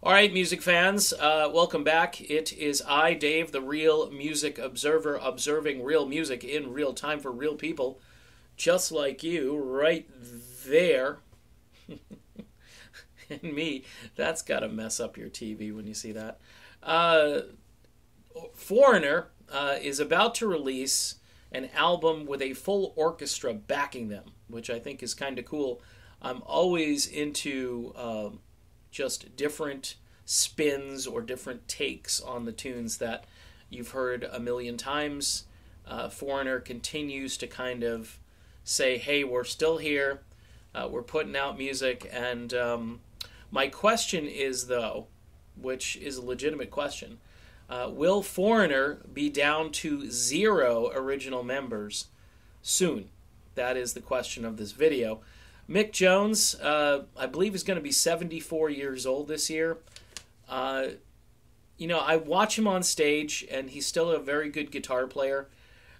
All right, music fans, welcome back. It is I, Dave, the real music observer, observing real music in real time for real people, just like you, right there. And me, that's got to mess up your TV when you see that. Uh, Foreigner is about to release an album with a full orchestra backing them, which I think is kind of cool. I'm always into just different spins or different takes on the tunes that you've heard a million times. Foreigner continues to kind of say, hey, we're still here. We're putting out music. And my question is, though, which is a legitimate question, will Foreigner be down to 0 original members soon? That is the question of this video. Mick Jones, I believe, is going to be 74 years old this year. I watch him on stage, and he's still a very good guitar player.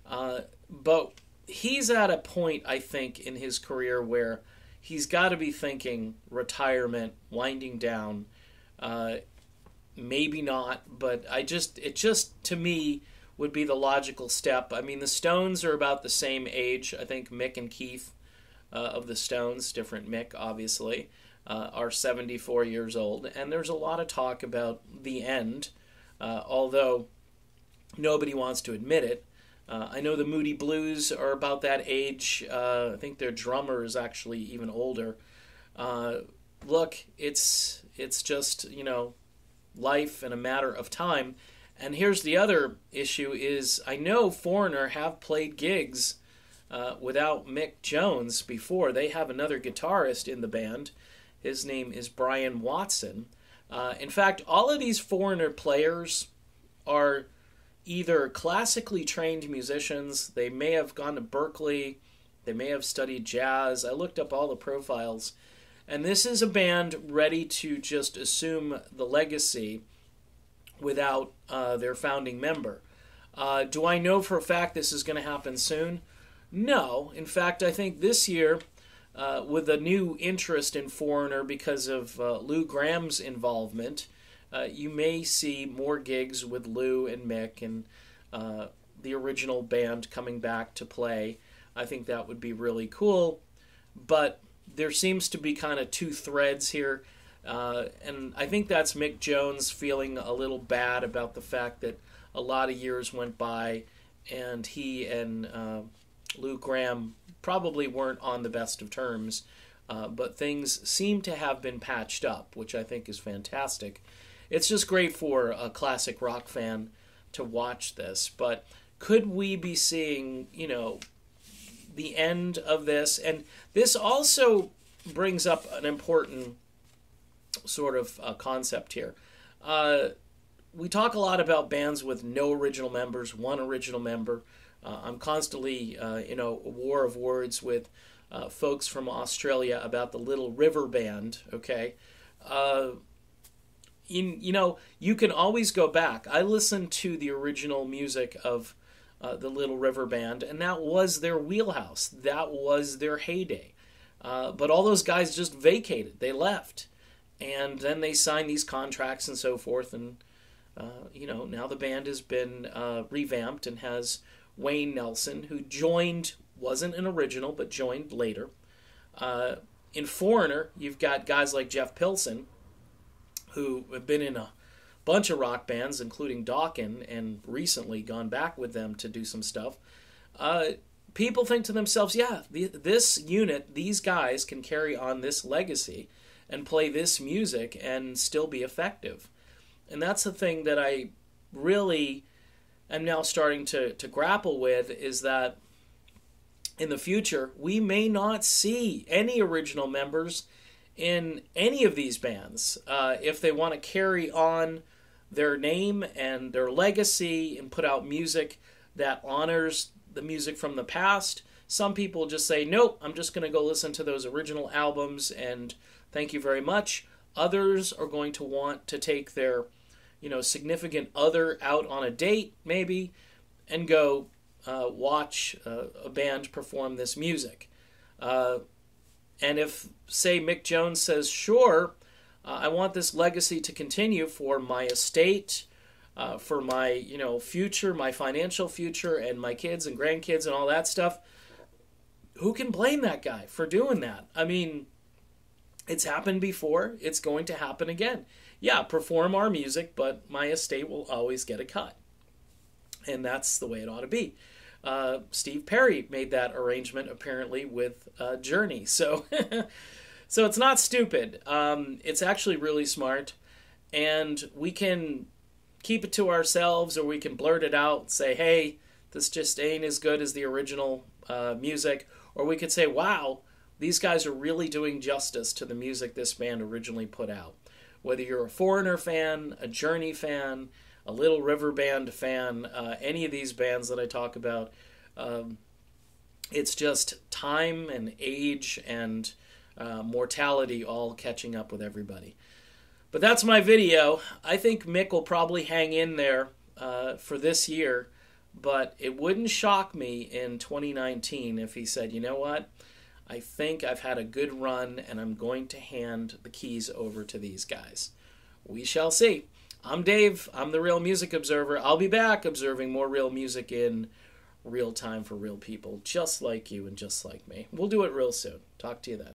But he's at a point, I think, in his career where he's got to be thinking retirement, winding down. Maybe not, but it just, to me, would be the logical step. I mean, the Stones are about the same age. I think Mick and Keith of the Stones, different Mick, obviously, are 74 years old. And there's a lot of talk about the end, although nobody wants to admit it. I know the Moody Blues are about that age. I think their drummer is actually even older. Look, it's just, life and a matter of time. And here's the other issue is I know Foreigner have played gigs without Mick Jones before. They have another guitarist in the band. His name is Brian Watson. In fact, all of these Foreigner players are either classically trained musicians. They may have gone to Berkeley. They may have studied jazz. I looked up all the profiles. And this is a band ready to just assume the legacy without their founding member. Do I know for a fact this is going to happen soon? No. In fact, I think this year, with a new interest in Foreigner because of Lou Graham's involvement, you may see more gigs with Lou and Mick and the original band coming back to play. I think that would be really cool. But there seems to be kind of two threads here. And I think that's Mick Jones feeling a little bad about the fact that a lot of years went by and he and Lou Graham probably weren't on the best of terms. But things seem to have been patched up, which I think is fantastic. It's just great for a classic rock fan to watch this. But could we be seeing, the end of this? And this also brings up an important sort of concept here. We talk a lot about bands with no original members, one original member. I'm constantly in a war of words with folks from Australia about the Little River Band, okay? You can always go back. I listened to the original music of the Little River Band, and that was their wheelhouse. That was their heyday. But all those guys just vacated. They left. And then they signed these contracts and so forth. And, now the band has been revamped and has Wayne Nelson, who wasn't an original, but joined later. In Foreigner, you've got guys like Jeff Pilson, who have been in a bunch of rock bands, including Dokken, and recently gone back with them to do some stuff. People think to themselves, yeah, this unit, these guys can carry on this legacy and play this music and still be effective. And that's the thing that I really am now starting to grapple with, is that in the future, we may not see any original members in any of these bands. If they want to carry on their name and their legacy and put out music that honors the music from the past, some people just say, nope, I'm just going to go listen to those original albums and thank you very much. Others are going to want to take their, significant other out on a date, maybe, and go watch a band perform this music. And if, say, Mick Jones says, sure, I want this legacy to continue for my estate, for my, future, my financial future, and my kids and grandkids and all that stuff. Who can blame that guy for doing that? I mean, it's happened before. It's going to happen again. Yeah, perform our music, but my estate will always get a cut. And that's the way it ought to be. Steve Perry made that arrangement, apparently, with Journey. So so it's not stupid. It's actually really smart. And we can keep it to ourselves, or we can blurt it out and say, hey, this just ain't as good as the original music. Or we could say, wow, these guys are really doing justice to the music this band originally put out. Whether you're a Foreigner fan, a Journey fan, a Little River Band fan, any of these bands that I talk about, it's just time and age and mortality all catching up with everybody. But that's my video. I think Mick will probably hang in there for this year, but it wouldn't shock me in 2019 if he said, you know what, I think I've had a good run and I'm going to hand the keys over to these guys. We shall see. I'm Dave. I'm the Real Music Observer. I'll be back observing more real music in real time for real people, just like you and just like me. We'll do it real soon. Talk to you then.